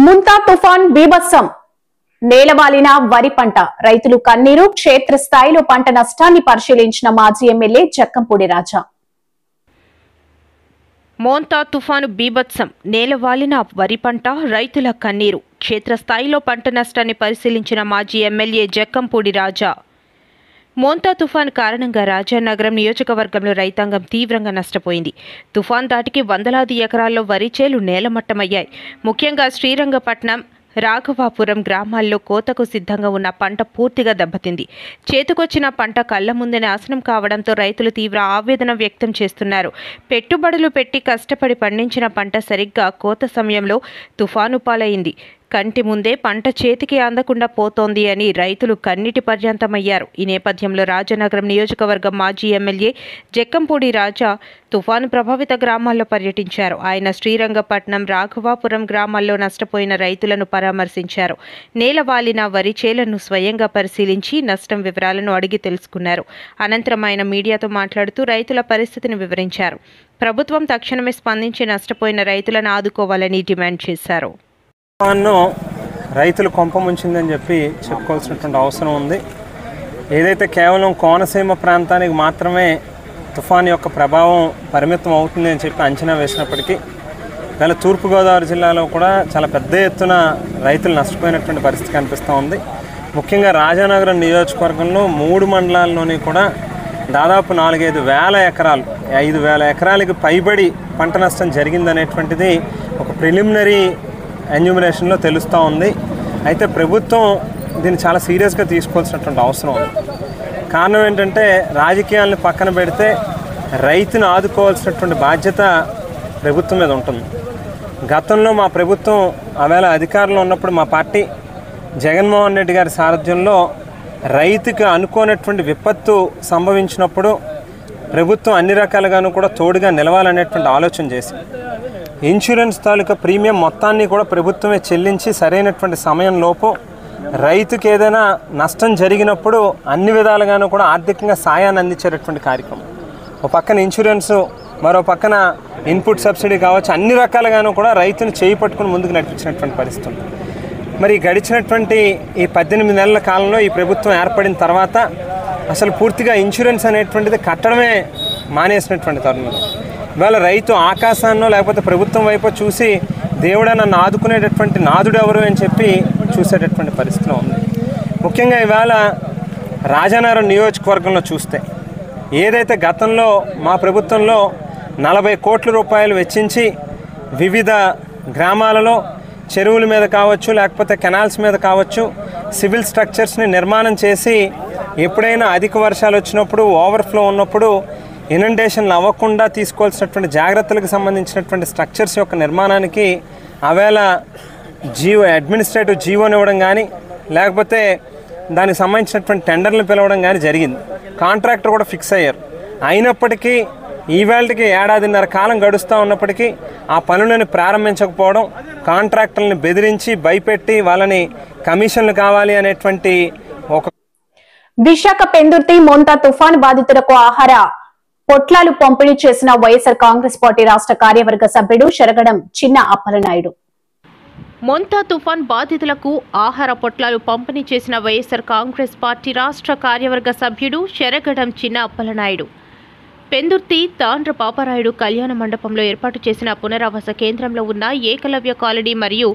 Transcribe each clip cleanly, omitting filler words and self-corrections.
ముంతా తుఫాన్ బీభత్సం నేలవాలిన వరి పంట రైతులు కన్నీరు క్షేత్రస్థాయిలో పంట నష్టాన్ని పరిశీలించిన మాజీ ఎమ్మెల్యే జక్కంపూడి రాజా. మోంతా తుఫాను బీభత్సం నేలవాలిన వరి పంట రైతుల కన్నీరు క్షేత్రస్థాయిలో పంట నష్టాన్ని పరిశీలించిన మాజీ ఎమ్మెల్యే జక్కంపూడి రాజా. మోంతా తుఫాన్ కారణంగా రాజానగరం నియోజకవర్గంలో రైతాంగం తీవ్రంగా నష్టపోయింది. తుఫాన్ దాటికి వందలాది ఎకరాల్లో వరి చేలు నేలమట్టమయ్యాయి. ముఖ్యంగా శ్రీరంగపట్నం, రాఘవాపురం గ్రామాల్లో కోతకు సిద్ధంగా ఉన్న పంట పూర్తిగా దెబ్బతింది. చేతికొచ్చిన పంట కళ్ల ముందే నాశనం కావడంతో రైతులు తీవ్ర ఆవేదన వ్యక్తం చేస్తున్నారు. పెట్టుబడులు పెట్టి కష్టపడి పండించిన పంట సరిగ్గా కోత సమయంలో తుఫాను పాలైంది. కంటి ముందే పంట చేతికి అందకుండా పోతోంది అని రైతులు కన్నీటి పర్యంతమయ్యారు. ఈ నేపథ్యంలో రాజానగరం నియోజకవర్గం మాజీ ఎమ్మెల్యే జక్కంపూడి రాజా తుఫాను ప్రభావిత గ్రామాల్లో పర్యటించారు. ఆయన శ్రీరంగపట్నం, రాఘవాపురం గ్రామాల్లో నష్టపోయిన రైతులను పరామర్శించారు. నేలవాలిన వరి చేలను స్వయంగా పరిశీలించి నష్టం వివరాలను అడిగి తెలుసుకున్నారు. అనంతరం ఆయన మీడియాతో మాట్లాడుతూ రైతుల పరిస్థితిని వివరించారు. ప్రభుత్వం తక్షణమే స్పందించి నష్టపోయిన రైతులను ఆదుకోవాలని డిమాండ్ చేశారు. రైతులు కొంప ముంచిందని చెప్పి చెప్పుకోవాల్సినటువంటి అవసరం ఉంది. ఏదైతే కేవలం కోనసీమ ప్రాంతానికి మాత్రమే తుఫాన్ యొక్క ప్రభావం పరిమితం అవుతుంది అని చెప్పి అంచనా వేసినప్పటికీ గల తూర్పుగోదావరి జిల్లాలో కూడా చాలా పెద్ద ఎత్తున రైతులు నష్టపోయినటువంటి పరిస్థితి కనిపిస్తూ ఉంది. ముఖ్యంగా రాజానగరం నియోజకవర్గంలో 3 మండలాల్లోని కూడా దాదాపు 4-5 వేల ఎకరాలు 5,000 ఎకరాలకి పైబడి పంట నష్టం జరిగిందనేటువంటిది ఒక ప్రిలిమినరీ ఎన్యూమరేషన్లో తెలుస్తూ ఉంది. అయితే ప్రభుత్వం దీన్ని చాలా సీరియస్గా తీసుకోవాల్సినటువంటి అవసరం ఉంది. కారణం ఏంటంటే రాజకీయాలను పక్కన పెడితే రైతును ఆదుకోవాల్సినటువంటి బాధ్యత ప్రభుత్వం మీద ఉంటుంది. గతంలో మా ప్రభుత్వం ఆవేళ అధికారంలో ఉన్నప్పుడు మా పార్టీ జగన్మోహన్ రెడ్డి గారి సారథ్యంలో రైతుకు అనుకోనటువంటి విపత్తు సంభవించినప్పుడు ప్రభుత్వం అన్ని రకాలుగాను కూడా తోడుగా నిలవాలనేటువంటి ఆలోచన చేసి ఇన్సూరెన్స్ తాలూకా ప్రీమియం మొత్తాన్ని కూడా ప్రభుత్వమే చెల్లించి సరైనటువంటి సమయంలోపు రైతుకి ఏదైనా నష్టం జరిగినప్పుడు అన్ని విధాలుగాను కూడా ఆర్థికంగా సాయాన్ని అందించేటటువంటి కార్యక్రమం. ఒక పక్కన ఇన్సూరెన్సు, మరో పక్కన ఇన్పుట్ సబ్సిడీ కావచ్చు, అన్ని రకాలుగాను కూడా రైతుని చేయి పట్టుకుని ముందుకు నడిపించినటువంటి పరిస్థితి ఉంది. మరి గడిచినటువంటి ఈ 18 నెలల కాలంలో ఈ ప్రభుత్వం ఏర్పడిన తర్వాత అసలు పూర్తిగా ఇన్సూరెన్స్ అనేటువంటిది కట్టడమే మానేసినటువంటి తరుణం. ఇవాళ రైతు ఆకాశాన్నో లేకపోతే ప్రభుత్వం వైపు చూసి దేవుడా నన్ను ఆదుకునేటటువంటి నాదుడు ఎవరు అని చెప్పి చూసేటటువంటి పరిస్థితిలో ఉంది. ముఖ్యంగా ఇవాళ రాజానగరం నియోజకవర్గంలో చూస్తే ఏదైతే గతంలో మా ప్రభుత్వంలో 40 కోట్ల రూపాయలు వెచ్చించి వివిధ గ్రామాలలో చెరువుల మీద కావచ్చు, లేకపోతే కెనాల్స్ మీద కావచ్చు, సివిల్ స్ట్రక్చర్స్ని నిర్మాణం చేసి ఎప్పుడైనా అధిక వర్షాలు వచ్చినప్పుడు, ఓవర్ఫ్లో ఉన్నప్పుడు ఇనండేషన్లు అవ్వకుండా తీసుకోవాల్సినటువంటి జాగ్రత్తలకు సంబంధించినటువంటి స్ట్రక్చర్స్ యొక్క నిర్మాణానికి ఆవేళ అడ్మినిస్ట్రేటివ్ జీవోని ఇవ్వడం కానీ, లేకపోతే దానికి సంబంధించినటువంటి టెండర్లు పిలవడం కానీ జరిగింది. కాంట్రాక్టర్ కూడా ఫిక్స్ అయ్యారు. అయినప్పటికీ ఈవేళకి 1.5 కాలం గడుస్తూ ఉన్నప్పటికీ ఆ పనులను ప్రారంభించకపోవడం, కాంట్రాక్టర్లను బెదిరించి భయపెట్టి వాళ్ళని కమిషన్లు కావాలి అనేటువంటి ఒక విశాఖ పెందుర్తి మోంతా తుఫాను బాధితులకు ఆహార పొట్లాలు పంపిణీ చేసిన వైఎస్ఆర్ కాంగ్రెస్ పార్టీ రాష్ట్ర కార్యవర్గ సభ్యుడు శరగడం చిన్న అప్పలనాయుడు. మోంతా తుఫాన్ బాధితులకు ఆహార పొట్లాలు పంపిణీ చేసిన వైఎస్ఆర్ కాంగ్రెస్ పార్టీ రాష్ట్ర కార్యవర్గ సభ్యుడు శరగడం చిన్న అప్పలనాయుడు పెందుర్తి తాండ్ర పాపరాయుడు కళ్యాణ మండపంలో ఏర్పాటు చేసిన పునరావాస కేంద్రంలో ఉన్న ఏకలవ్య కాలనీ మరియు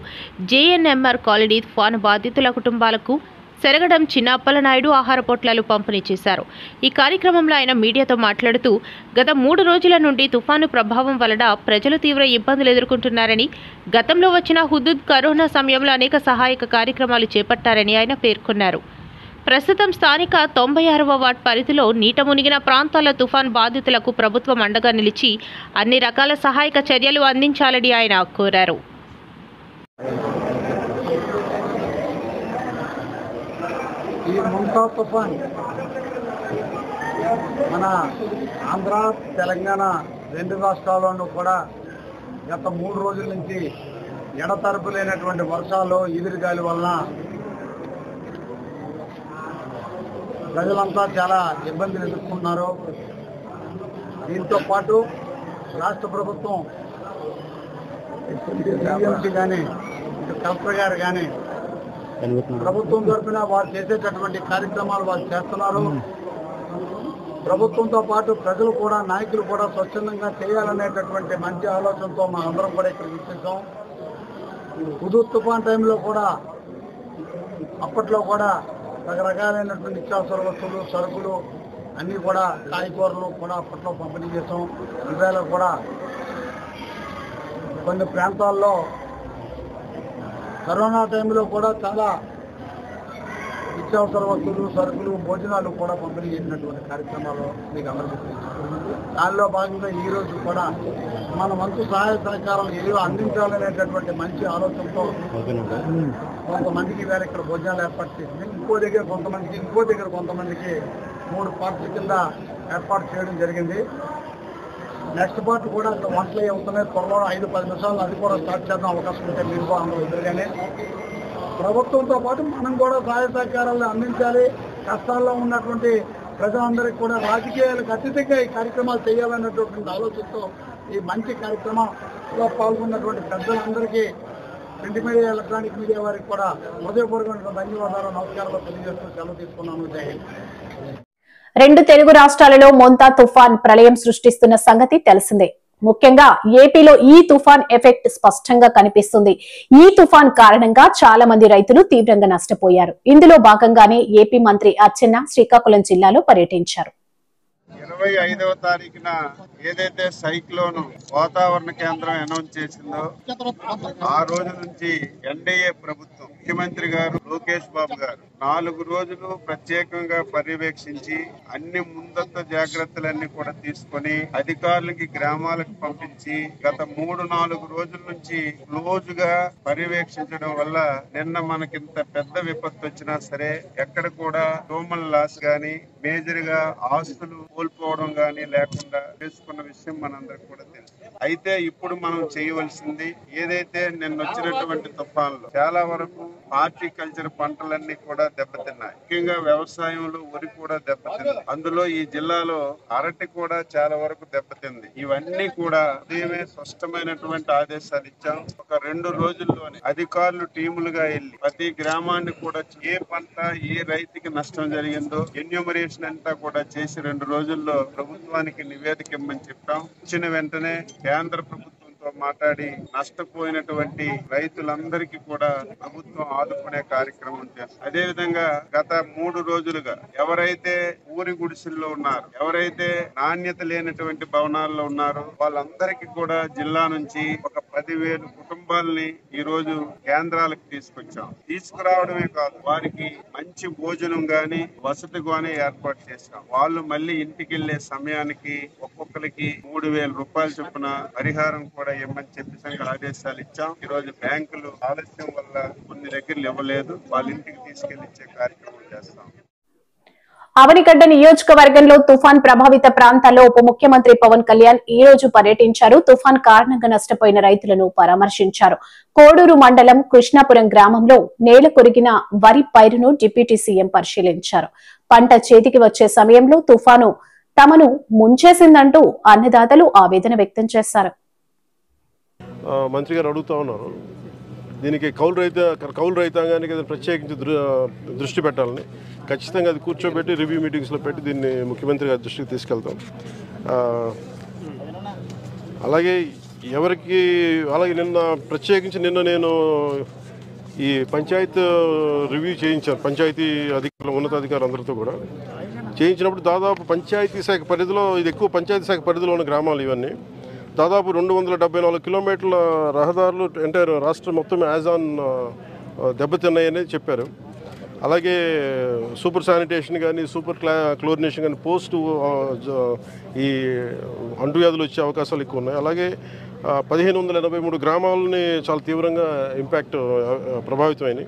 జేఎన్ఎంఆర్ కాలనీ తుఫాను బాధితుల కుటుంబాలకు శరగడం చిన్న అప్పలనాయుడు ఆహార పొట్లాలు పంపిణీ చేశారు. ఈ కార్యక్రమంలో ఆయన మీడియాతో మాట్లాడుతూ గత 3 రోజుల నుండి తుఫాను ప్రభావం వలన ప్రజలు తీవ్ర ఇబ్బందులు ఎదుర్కొంటున్నారని, గతంలో వచ్చిన హుదూద్ కరోనా సమయంలో అనేక సహాయక కార్యక్రమాలు చేపట్టారని ఆయన పేర్కొన్నారు. ప్రస్తుతం స్థానిక 96వ వార్డ్ పరిధిలో నీట మునిగిన ప్రాంతాల తుఫాన్ బాధితులకు ప్రభుత్వం అండగా నిలిచి అన్ని రకాల సహాయక చర్యలు అందించాలని ఆయన కోరారు. ఈ మోంతా తుఫాన్ మన ఆంధ్ర, తెలంగాణ 2 రాష్ట్రాల్లోనూ కూడా గత 3 రోజుల నుంచి ఎడతెరపు లేనటువంటి వర్షాలు, ఈదురుగాలి వలన ప్రజలంతా చాలా ఇబ్బందులు ఎదుర్కొన్నారు. దీంతో పాటు రాష్ట్ర ప్రభుత్వం కానీ కలెక్టర్ గారు కానీ ప్రభుత్వం తరఫున వారు చేసేటటువంటి కార్యక్రమాలు వారు చేస్తున్నారు. ప్రభుత్వంతో పాటు ప్రజలు కూడా, నాయకులు కూడా స్వచ్ఛందంగా చేయాలనేటటువంటి మంచి ఆలోచనతో మా అందరం కూడా ఇక్కడ విచ్చేసాం. హుదూద్ తుఫాన్ టైంలో కూడా అప్పట్లో కూడా రకరకాలైనటువంటి నిత్యావసర వస్తువులు, సరుకులు అన్నీ కూడా, కాయగూరలు కూడా అప్పట్లో పంపిణీ చేసాం. ఇవాళ కూడా కొన్ని ప్రాంతాల్లో కరోనా టైంలో కూడా చాలా నిత్యావసర వస్తువులు, సరుకులు, భోజనాలు కూడా పంపిణీ చేసినటువంటి కార్యక్రమాలు మీకు అందరికీ తెలుసు. దానిలో భాగంగా ఈరోజు కూడా మన వంతు సహాయ సహకారాలు ఏవో అందించాలనేటటువంటి మంచి ఆలోచనతో కొంతమందికి వేరే ఇక్కడ భోజనాలు ఏర్పాటు చేసింది. ఇంకో దగ్గర కొంతమందికి 3 పార్ట్ల కింద ఏర్పాటు చేయడం జరిగింది. నెక్స్ట్ పార్ట్ కూడా అక్కడ వంటలు అవుతున్నాయి. త్వరలో 5-10 నిమిషాలు అది కూడా స్టార్ట్ చేద్దాం అవకాశం ఉంటే మీరు అందరూ ఎదురుగానే. ప్రభుత్వంతో పాటు మనం కూడా సహాయ సహకారాలు అందించాలి. కష్టాల్లో ఉన్నటువంటి ప్రజలందరికీ కూడా రాజకీయాలకు అతీతంగా ఈ కార్యక్రమాలు చేయాలనేటువంటి ఆలోచనతో ఈ మంచి కార్యక్రమంలో పాల్గొన్నటువంటి పెద్దలందరికీ, ప్రింట్ మీడియా, ఎలక్ట్రానిక్ మీడియా వారికి కూడా హృదయపూర్వక ధన్యవాదాలు, నమస్కారాలు తెలియజేస్తూ సెలవు తీసుకున్నాను. జై హింద్. 2 తెలుగు రాష్ట్రాలలో మోంతా తుఫాన్ ప్రళయం సృష్టిస్తున్న సంగతి తెలిసిందే. ముఖ్యంగా ఏపీలో ఈ తుఫాన్ ఎఫెక్ట్ స్పష్టంగా కనిపిస్తుంది. ఈ తుఫాన్ కారణంగా చాలా మంది రైతులు తీవ్రంగా నష్టపోయారు. ఇందులో భాగంగానే ఏపీ మంత్రి అచ్చెన్న శ్రీకాకుళం జిల్లాలో పర్యటించారు. 25వ తారీఖున ఏదైతే సైక్లోన్ వాతావరణ కేంద్రం అనౌన్స్ చేసిందో ఆ రోజు నుంచి ఎన్డీఏ ప్రభుత్వం, ముఖ్యమంత్రి గారు లోకేష్ బాబు గారు 4 రోజులు ప్రత్యేకంగా పర్యవేక్షించి అన్ని ముందస్తు జాగ్రత్తలన్నీ కూడా తీసుకొని అధికారులకి గ్రామాలకు పంపించి గత 3-4 రోజుల నుంచి క్లోజ్ గా పర్యవేక్షించడం వల్ల నిన్న మనకింత పెద్ద విపత్తు వచ్చినా సరే ఎక్కడ కూడా హ్యూమన్ లాస్ గాని, మేజర్ గా ఆస్తులు కోల్పోవడం గానీ లేకుండా చేసుకున్న విషయం మనందరికి కూడా తెలుసు. అయితే ఇప్పుడు మనం చేయవలసింది ఏదైతే నిన్న వచ్చినటువంటి తుఫాన్లు చాలా వరకు హార్టికల్చర్ పంటలన్నీ కూడా దెబ్బతిన్నాయి. ముఖ్యంగా వ్యవసాయంలో వరి కూడా దెబ్బతింది. అందులో ఈ జిల్లాలో అరటి కూడా చాలా వరకు దెబ్బతింది. ఇవన్నీ కూడా ఉదయమే స్పష్టమైనటువంటి ఆదేశాలు ఇచ్చాం. ఒక 2 రోజుల్లోనే అధికారులు టీములుగా వెళ్లి ప్రతి గ్రామాన్ని కూడా ఏ పంట, ఏ రైతుకి నష్టం జరిగిందో ఎన్యూమరేషన్ అంతా కూడా చేసి 2 రోజుల్లో ప్రభుత్వానికి నివేదిక ఇమ్మని చెప్పాం. ఇచ్చిన వెంటనే కేంద్ర ప్రభుత్వంతో మాట్లాడి నష్టపోయినటువంటి రైతులందరికీ కూడా ప్రభుత్వం ఆదుకునే కార్యక్రమం చేస్తాం. అదేవిధంగా గత 3 రోజులుగా ఎవరైతే ఊరి గుడిసెల్లో ఉన్నారో, ఎవరైతే నాణ్యత లేనటువంటి భవనాల్లో ఉన్నారో వాళ్ళందరికీ కూడా జిల్లా నుంచి ఒక 10,000 కుటుంబాలని ఈ రోజు కేంద్రాలకు తీసుకొచ్చాం. తీసుకురావడమే కాదు, వారికి మంచి భోజనం గాని, వసతి గాని ఏర్పాటు చేశాం. వాళ్ళు మళ్ళీ ఇంటికి వెళ్లే సమయానికి ఒక్కొక్కరికి 3,000 రూపాయలు చొప్పున పరిహారం కూడా ఇవ్వమని చెప్పి ఆదేశాలు ఇచ్చాం. ఈ రోజు బ్యాంకులు ఆలస్యం వల్ల కొన్ని దగ్గరలు ఇవ్వలేదు, వాళ్ళ ఇంటికి తీసుకెళ్లిచ్చే కార్యక్రమం చేస్తాం. అవనిగడ్డ నియోజకవర్గంలో తుఫాన్ ప్రభావిత ప్రాంతాల్లో ఉప ముఖ్యమంత్రి పవన్ కళ్యాణ్ ఈ రోజు పర్యటించారు. తుఫాన్ కారణంగా నష్టపోయిన రైతులను పరామర్శించారు. కోడూరు మండలం కృష్ణాపురం గ్రామంలో నేల కొరిగిన వరి పైరును డిప్యూటీ సీఎం పరిశీలించారు. పంట చేతికి వచ్చే సమయంలో తుఫాను తమను ముంచేసిందంటూ అన్నదాతలు ఆవేదన వ్యక్తం చేశారు. మంత్రి గారు అడుగుతా ఉన్నారు, దీనికి కౌలు రైతాంగానికి ప్రత్యేకించి దృష్టి పెట్టాలని. ఖచ్చితంగా అది కూర్చోబెట్టి రివ్యూ మీటింగ్స్లో పెట్టి దీన్ని ముఖ్యమంత్రి గారి దృష్టికి తీసుకెళ్తాం. అలాగే నిన్న ప్రత్యేకించి నేను ఈ పంచాయత్ రివ్యూ చేయించాను. పంచాయతీ అధికారులు, ఉన్నతాధికారులు అందరితో కూడా చేయించినప్పుడు దాదాపు పంచాయతీ శాఖ పరిధిలో, ఇది ఎక్కువ పంచాయతీ శాఖ పరిధిలో ఉన్న గ్రామాలు ఇవన్నీ, దాదాపు 274 కిలోమీటర్ల రహదారులు ఎంటైర్ రాష్ట్రం మొత్తం యాజ్ ఆన్ దెబ్బతిన్నాయని చెప్పారు. అలాగే సూపర్ శానిటేషన్ కానీ, సూపర్ క్లోరినేషన్ కానీ, పోస్ట్ ఈ అంటువ్యాధులు వచ్చే అవకాశాలు ఎక్కువ ఉన్నాయి. అలాగే 1583 గ్రామాలని చాలా తీవ్రంగా ఇంపాక్ట్ ప్రభావితమైనవి.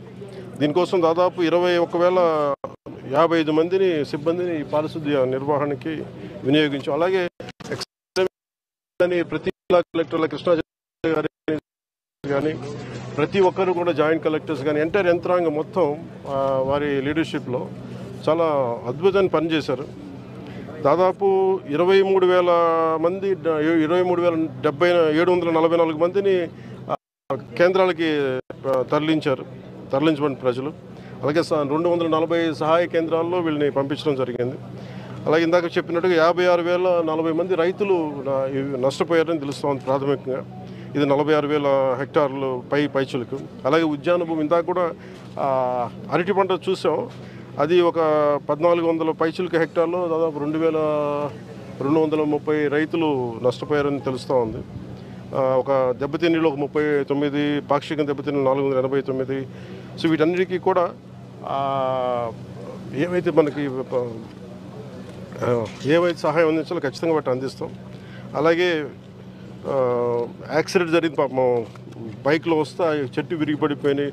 దీనికోసం దాదాపు 21,055 మందిని సిబ్బందిని పారిశుద్ధ్య నిర్వహణకి వినియోగించాం. అలాగే ప్రతి జిల్లా కలెక్టర్ల కృష్ణా గారి కానీ ప్రతి ఒక్కరు కూడా జాయింట్ కలెక్టర్స్ కానీ ఎంటైర్ యంత్రాంగం మొత్తం వారి లీడర్షిప్లో చాలా అద్భుతమైన పని చేశారు. దాదాపు 23,000 మంది, 23,744 మందిని కేంద్రాలకి తరలించబడిన ప్రజలు. అలాగే 240 సహాయ కేంద్రాల్లో వీళ్ళని పంపించడం జరిగింది. అలాగే ఇందాక చెప్పినట్టుగా 56,040 మంది రైతులు నష్టపోయారని తెలుస్తోంది ప్రాథమికంగా. ఇది 46,000 హెక్టార్లు పైచులకు. అలాగే ఉద్యాన భూమి ఇందాక కూడా అరటి పంట చూసాం, అది ఒక 1400 పైచులకు హెక్టార్లో దాదాపు 2,230 రైతులు నష్టపోయారని తెలుస్తూ ఉంది. ఒక దెబ్బతిన్నీళ్ళు ఒక 39, పాక్షిక దెబ్బతిన్నీళ్ళు 489. సో వీటన్నిటికీ కూడా ఏవైతే మనకి సహాయం అందించాలో ఖచ్చితంగా వాటి అందిస్తాం. అలాగే యాక్సిడెంట్ జరిగింది పాపం, బైక్లో వస్తే చెట్టు విరిగిపడిపోయినాయి,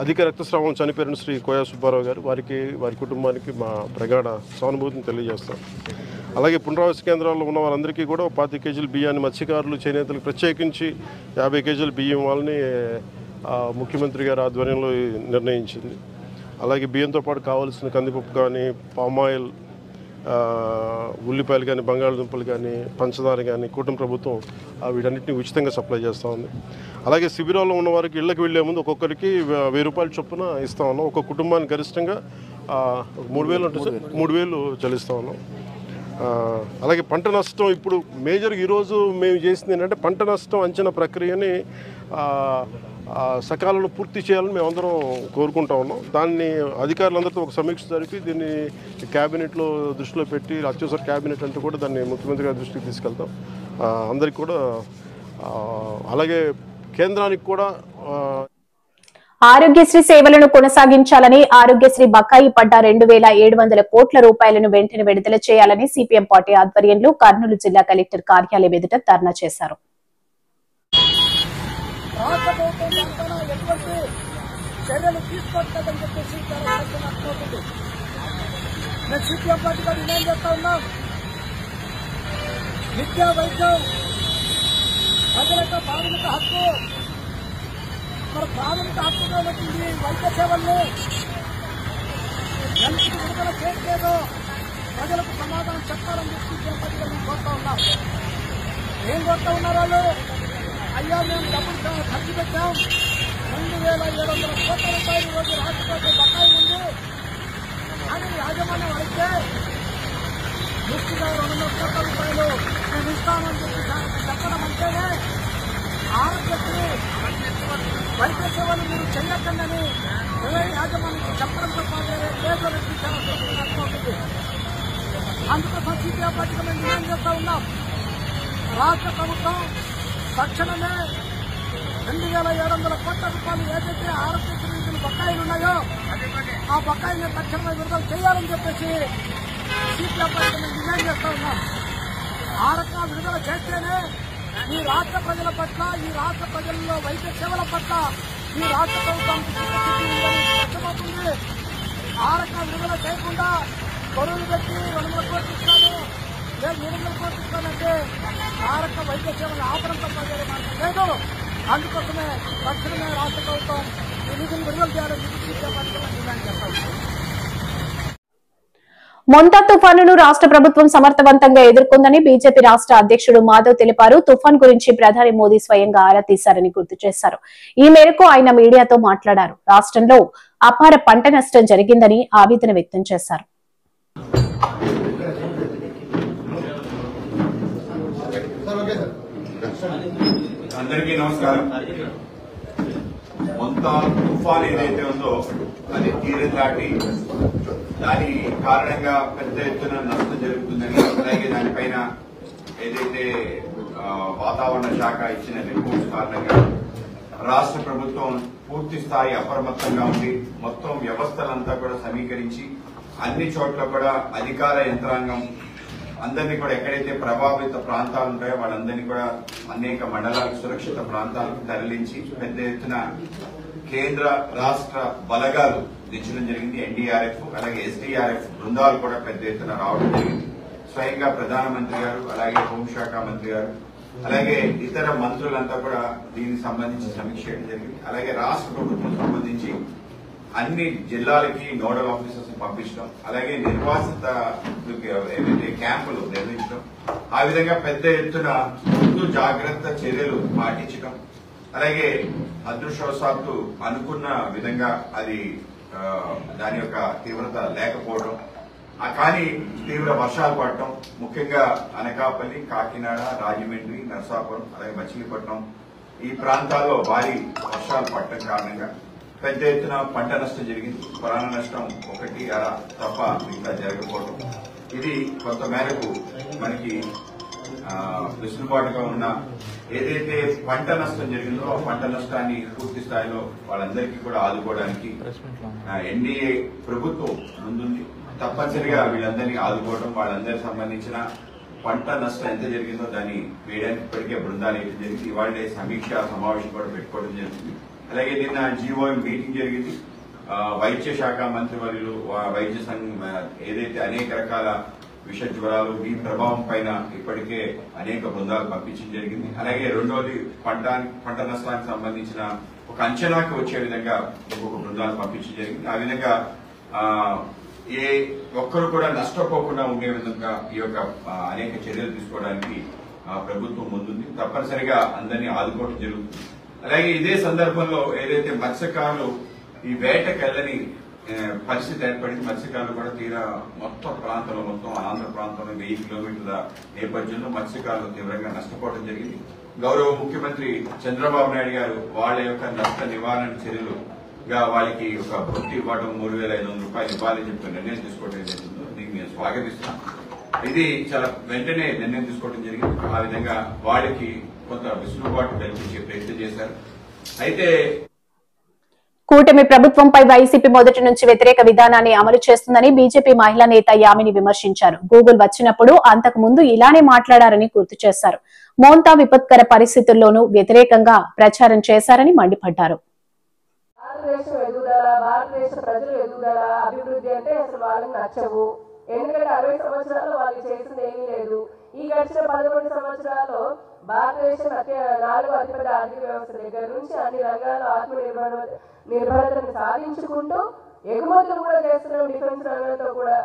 అధిక రక్తస్రావం చనిపోయిన శ్రీ కోయా సుబ్బారావు గారు, వారి కుటుంబానికి మా ప్రగాఢ సానుభూతిని తెలియజేస్తాం. అలాగే పునరావాస కేంద్రాల్లో ఉన్న వాళ్ళందరికీ కూడా 25 కేజీల బియ్యాన్ని మత్స్యకారులు, చేనేతలకు ప్రత్యేకించి 50 కేజీల బియ్యం వాళ్ళని ముఖ్యమంత్రి గారి ఆధ్వర్యంలో నిర్ణయించింది. అలాగే బియ్యంతో పాటు కావాల్సిన కందిపప్పు కానీ, పామాయిల్, ఉల్లిపాయలు కానీ, బంగాళదుంపలు కానీ, పంచదార కానీ కూటమి ప్రభుత్వం వీటన్నిటిని ఉచితంగా సప్లై చేస్తూ ఉంది. అలాగే శిబిరాల్లో ఉన్న వారికి ఇళ్లకు వెళ్లే ముందు ఒక్కొక్కరికి 1000 రూపాయల చొప్పున ఇస్తా ఉన్నాం. ఒక కుటుంబానికి గరిష్టంగా 3,000 ఉంటుంది సార్, 3,000 చెల్లిస్తూ ఉన్నాం. అలాగే పంట నష్టం ఇప్పుడు మేజర్గా ఈరోజు మేము చేసింది ఏంటంటే పంట నష్టం అంచనా ప్రక్రియని సకాలంలో పూర్తి చేయాలని మేమందరం కోరుకుంటా ఉన్నాం. దాన్ని అధికారులందరితో ఒక సమీక్ష జరిపి దీన్ని క్యాబినెట్లో దృష్టిలో పెట్టి, అత్యవసర క్యాబినెట్ అంటూ కూడా దాన్ని ముఖ్యమంత్రి గారి దృష్టికి తీసుకెళ్తాం అందరికి కూడా. అలాగే కేంద్రానికి కూడా ఆరోగ్యశ్రీ సేవలను కొనసాగించాలని, ఆరోగ్యశ్రీ బకాయి పడ్డ 2,700 కోట్ల రూపాయలను వెంటనే విడుదల చేయాలని సిపిఎం పార్టీ ఆధ్వర్యంలో కర్నూలు జిల్లా కలెక్టర్ కార్యాలయం ఎదుట ధర్నా చేశారు. మరి ప్రాథమిక హక్కుగా వచ్చింది వైద్య సేవల్ని ఎందుకు విడుదల చేయట్లేదు, ప్రజలకు సమాధానం చెప్పాలని చెప్పి మేము కోరుతా ఉన్నాం. ఏం కోరుతా ఉన్నారు వాళ్ళు? అయ్యా మేము డబ్బులు ఖర్చు పెట్టాం, 2,700 కోట్ల రూపాయలు రోజు రాష్ట్రపతి బకాయి ఉంది అని యాజమాన్యం అయితే దృష్టిగా 200 కోట్ల రూపాయలు మేము ఇస్తామని చెప్పి చెప్పడం అంటేనే ఆరోగ్యశ్రీ వైద్య సేవలు మీరు చెయ్యకండి యాజమాన్యం చెప్పడంతో పాటు అందుకోసం సిపిఐ పార్టీగా మేము డిమాండ్ చేస్తా ఉన్నాం. రాష్ట్ర ప్రభుత్వం తక్షణమే 2,700 కోట్ల రూపాయలు ఏదైతే ఆరోగ్యశ్రీ బకాయిలు ఉన్నాయో ఆ బకాయిని తక్షణమే విడుదల చేయాలని చెప్పేసి సిపిఐ పార్టీగా మేము డిమాండ్ చేస్తా ఉన్నాం. ఆ రకంగా విడుదల చేస్తేనే ఈ రాష్ట్ర ప్రజల పట్ల, ఈ రాష్ట్ర ప్రజల్లో వైద్య సేవల పట్ల ఈ రాష్ట్ర ప్రభుత్వానికి స్పష్టమవుతుంది. ఆ రకంగా విడుదల చేయకుండా కొనుగోలు పెట్టి 200 కోట్లు ఇస్తాను, లేదు 300 కోట్లు ఇస్తానంటే ఆ రకంగా వైద్య సేవలు ఆపడం తప్ప లేదు. అందుకోసమే తక్షణమే రాష్ట్ర ప్రభుత్వం ఈ నిధులు విడుదల చేయాలని డిమాండ్ చేస్తాం. మొంతా తుఫానును రాష్ట్ర ప్రభుత్వం సమర్థవంతంగా ఎదుర్కొందని బీజేపీ రాష్ట్ర అధ్యక్షుడు మాధవ్ తెలిపారు. తుఫాన్ గురించి ప్రధాని మోదీ స్వయంగా ఆరా తీశారని గుర్తు చేశారు. ఈ మేరకు ఆయన మీడియాతో మాట్లాడారు. రాష్ట్రంలో అపార పంట నష్టం జరిగిందని ఆవేదన వ్యక్తం చేశారు. అందరికీ నమస్కారం. మొంతా తుఫాన్ ఏదైతే ఉందో అది తీరం దాటి దాని కారణంగా పెద్ద ఎత్తున నష్టం జరుగుతుందని, అలాగే దానిపైన ఏదైతే వాతావరణ శాఖ ఇచ్చిన రిపోర్ట్స్ కారణంగా రాష్ట్ర ప్రభుత్వం పూర్తి స్థాయి అప్రమత్తంగా ఉండి మొత్తం వ్యవస్థలంతా కూడా సమీకరించి అన్ని చోట్ల కూడా అధికార యంత్రాంగం అందరినీ కూడా ఎక్కడైతే ప్రభావిత ప్రాంతాలు ఉంటాయో వాళ్ళందరినీ కూడా అనేక మండలాలకు, సురక్షిత ప్రాంతాలకు తరలించి పెద్ద ఎత్తున కేంద్ర రాష్ట్ర బలగాలు దించడం జరిగింది. ఎన్డీఆర్ఎఫ్ అలాగే ఎస్డీఆర్ఎఫ్ బృందాలు కూడా పెద్ద ఎత్తున రావడం జరిగింది. స్వయంగా ప్రధానమంత్రి గారు, అలాగే హోంశాఖ మంత్రి గారు, అలాగే ఇతర మంత్రులంతా కూడా దీనికి సంబంధించి సమీక్ష చేయడం జరిగింది. అలాగే రాష్ట్ర ప్రభుత్వం సంబంధించి అన్ని జిల్లాలకి నోడల్ ఆఫీసర్స్ పంపించడం, అలాగే నిర్వాసిత ఏవైతే క్యాంపులు నిర్వహించడం, ఆ విధంగా పెద్ద ఎత్తున ముందు జాగ్రత్త చర్యలు పాటించడం, అలాగే అదృష్టవశాత్తు అనుకున్న విధంగా అది దాని యొక్క తీవ్రత లేకపోవడం, కానీ తీవ్ర వర్షాలు పడటం, ముఖ్యంగా అనకాపల్లి, కాకినాడ, రాజమండ్రి, నరసాపురం, అలాగే మచిలీపట్నం ఈ ప్రాంతాల్లో భారీ వర్షాలు పడటం కారణంగా పెద్ద ఎత్తున పంట నష్టం జరిగింది. ప్రాణ నష్టం 1.5 తప్ప మిగతా జరగకపోవడం, ఇది కొంత మేరకు మనకి వెసులుబాటుగా ఉన్న ఏదైతే పంట నష్టం జరిగిందో ఆ పంట నష్టాన్ని పూర్తి స్థాయిలో వాళ్ళందరికీ కూడా ఆదుకోవడానికి ఎన్డీఏ ప్రభుత్వం ముందుంది. తప్పనిసరిగా వీళ్ళందరినీ ఆదుకోవడం, వాళ్ళందరికి సంబంధించిన పంట నష్టం ఎంత జరిగిందో దాన్ని వేయడానికి ఇప్పటికే బృందాలు వేయడం జరిగింది. ఇవాళ సమీక్ష సమావేశం కూడా పెట్టుకోవడం జరిగింది. అలాగే నిన్న జీఓఎం మీటింగ్ జరిగింది. వైద్య శాఖ మంత్రివర్యులు, వైద్య సంఘం ఏదైతే అనేక రకాల విష జ్వరాలు ఈ ప్రభావం పైన ఇప్పటికే అనేక బృందాలు పంపించడం జరిగింది. అలాగే రెండోది పంట నష్టానికి సంబంధించిన ఒక అంచనాకు వచ్చే విధంగా ఇంకొక బృందాలు పంపించడం జరిగింది. ఆ విధంగా ఏ ఒక్కరు కూడా నష్టపోకుండా ఉండే విధంగా ఈ యొక్క అనేక చర్యలు తీసుకోవడానికి ప్రభుత్వం ముందుంది. తప్పనిసరిగా అందరినీ ఆదుకోవడం జరుగుతుంది. అలాగే ఇదే సందర్భంలో ఏదైతే మత్స్యకారులు ఈ వేటకెళ్ళని పరిస్థితి ఏర్పడింది, మత్స్యకారులు కూడా తీరా మొత్తం ప్రాంతంలో, మొత్తం ఆంధ్ర ప్రాంతంలో 1000 కిలోమీటర్ల నేపథ్యంలో మత్స్యకారులు తీవ్రంగా నష్టపోవడం జరిగింది. గౌరవ ముఖ్యమంత్రి చంద్రబాబు నాయుడు గారు వాళ్ళ యొక్క నష్ట నివారణ చర్యలుగా వాళ్ళకి ఒక వృత్తి ఇవ్వడం, 3,500 రూపాయలు ఇవ్వాలని చెప్పి నిర్ణయం తీసుకోవడం జరిగిందో దీన్ని నేను స్వాగతిస్తున్నాను. ఇది చాలా వెంటనే నిర్ణయం తీసుకోవడం జరిగింది. ఆ విధంగా వాళ్ళకి కొంత వెసులుబాటు కల్పించే ప్రయత్నం చేశారు. అయితే కూటమి ప్రభుత్వంపై వైసీపీ మొదటి నుంచి వ్యతిరేక విధానాన్ని అమలు చేస్తుందని బీజేపీ మహిళా నేత యామిని విమర్శించారు. గూగుల్ వచ్చినప్పుడు అంతకు ముందు ఇలానే మాట్లాడారని గుర్తు చేశారు. మోంతా విపత్కర పరిస్థితుల్లోనూ వ్యతిరేకంగా ప్రచారం చేశారని మండిపడ్డారు. భారతదేశ ప్రజలు ఎదుగుదల, అభివృద్ధి అంటే అసలు వాళ్ళకి నచ్చవు. ఎందుకంటే 60 సంవత్సరాలు వాళ్ళు చేసింది ఏమీ లేదు. ఈ గడిచిన 11 సంవత్సరాల్లో భారతదేశం 4వ అతిపెద్ద ఆర్థిక వ్యవస్థ దగ్గర నుంచి అన్ని రంగాల్లో నిర్భరతను సాధించుకుంటూ ఎగుమతులు కూడా చేస్తున్నాం, డిఫెన్స్ రంగంతో కూడా.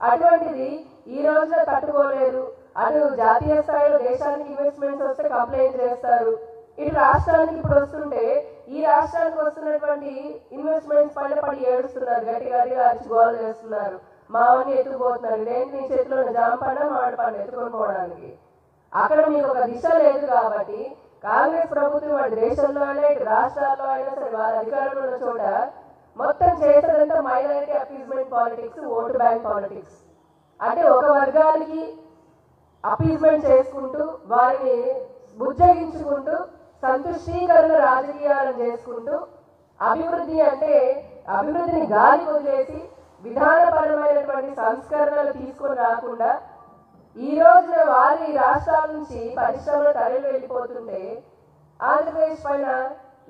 అటువంటిది ఈ రోజున తట్టుకోలేరు. అటు జాతీయ స్థాయిలో దేశానికి ఇన్వెస్ట్మెంట్స్ వస్తే కంప్లైంట్ చేస్తారు, ఇటు రాష్ట్రానికి ఇప్పుడు వస్తుంటే ఈ రాష్ట్రానికి వస్తున్నటువంటి ఇన్వెస్ట్మెంట్స్ పైన పడి ఏడుస్తున్నారు, గట్టిగా అరిచి గోల చేస్తున్నారు, మావని ఎత్తుకుపోతున్నారు. ఇదేంటి నీ చేతిలో జామ పండ మామిడి పండు ఎత్తుకొని పోవడానికి? అక్కడ మీకు ఒక దిశ లేదు. కాబట్టి కాంగ్రెస్ ప్రభుత్వం వాటి దేశంలో అయినా ఇటు రాష్ట్రాల్లో అయినా సరే వారి అధికారంలో ఉన్న చోట మొత్తం చేసేదంతా minority appeasement politics, vote bank politics. అంటే ఒక వర్గానికి అపీజ్మెంట్ చేసుకుంటూ వారిని బుజ్జగించుకుంటూ సంతుష్టీకరణ రాజకీయాలను చేసుకుంటూ అభివృద్ధి అంటే అభివృద్ధిని గాలి వదిలేసి విధానపరమైనటువంటి సంస్కరణలు తీసుకొని రాకుండా ఈ రోజున వారి రాష్ట్రాల నుంచి పరిశ్రమలు తరలి వెళ్ళిపోతుంటే ఆంధ్రప్రదేశ్ పైన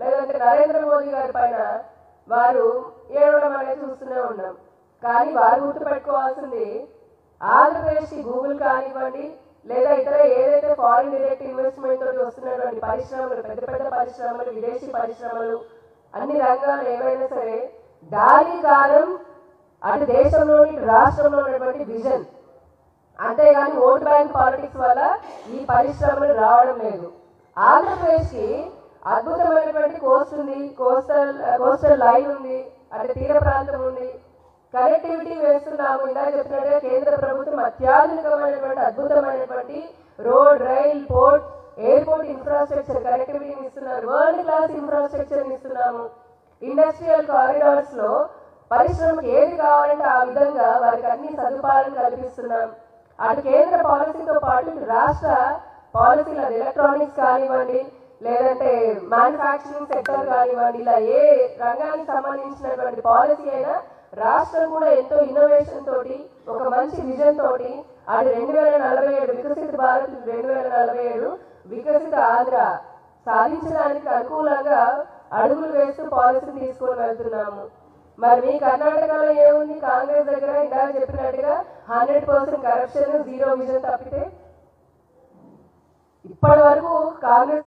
లేదంటే నరేంద్ర మోదీ గారి పైన వారు ఏడవడం అనేది చూస్తూనే ఉన్నాం. కానీ వారు గుర్తుపెట్టుకోవాల్సింది ఆంధ్రప్రదేశ్కి గూగుల్ కానివ్వండి లేదా ఇతర ఏదైతే ఫారిన్ డైరెక్ట్ ఇన్వెస్ట్మెంట్ తోటి వస్తున్నటువంటి పరిశ్రమలు, పెద్ద పెద్ద పరిశ్రమలు, విదేశీ పరిశ్రమలు, అన్ని రంగాలు ఏవైనా సరే దాని కారణం అటు దేశంలోని రాష్ట్రంలో ఉన్నటువంటి విజన్. అంతేగాని ఓట్ బ్యాంక్ పాలిటిక్స్ వల్ల ఈ పరిశ్రమలు రావడం లేదు. ఆంధ్రప్రదేశ్కి అద్భుతమైనటువంటి కోస్ట్ ఉంది, కోస్టల్ లైన్ ఉంది, అటు తీర ప్రాంతం ఉంది, కనెక్టివిటీ వేస్తున్నాము. ఇందాక చెప్పినట్టుగా కేంద్ర ప్రభుత్వం అత్యాధునికమైనటువంటి అద్భుతమైనటువంటి road, rail, port, airport infrastructure కనెక్టివిటీని ఇస్తున్నారు. వరల్డ్ క్లాస్ ఇన్ఫ్రాస్ట్రక్చర్ ఇస్తున్నాము. ఇండస్ట్రియల్ కారిడార్స్ లో పరిశ్రమకు ఏది కావాలంటే ఆ విధంగా వారికి అన్ని సదుపాయాలను కల్పిస్తున్నాం. అటు కేంద్ర పాలసీతో పాటు రాష్ట్ర పాలసీలు, ఎలక్ట్రానిక్స్ కానివ్వండి లేదంటే మ్యానుఫ్యాక్చరింగ్ సెక్టర్ కానివ్వండి, ఇలా ఏ రంగానికి సంబంధించినటువంటి పాలసీ అయినా రాష్ట్రం కూడా ఎంతో ఇన్నోవేషన్ తోటి ఒక మంచి విజన్ తోటి అటు 2047 వికసిత భారత్ 2047 వికసిత ఆంధ్ర సాధించడానికి అనుకూలంగా అడుగులు వేస్తూ పాలసీని తీసుకొని వెళ్తున్నాము. మరి మీ కర్ణాటకలో ఏముంది? కాంగ్రెస్ దగ్గర ఇందాక చెప్పినట్టుగా 100% కరప్షన్, 0 విజన్ తప్పితే ఇప్పటి వరకు కాంగ్రెస్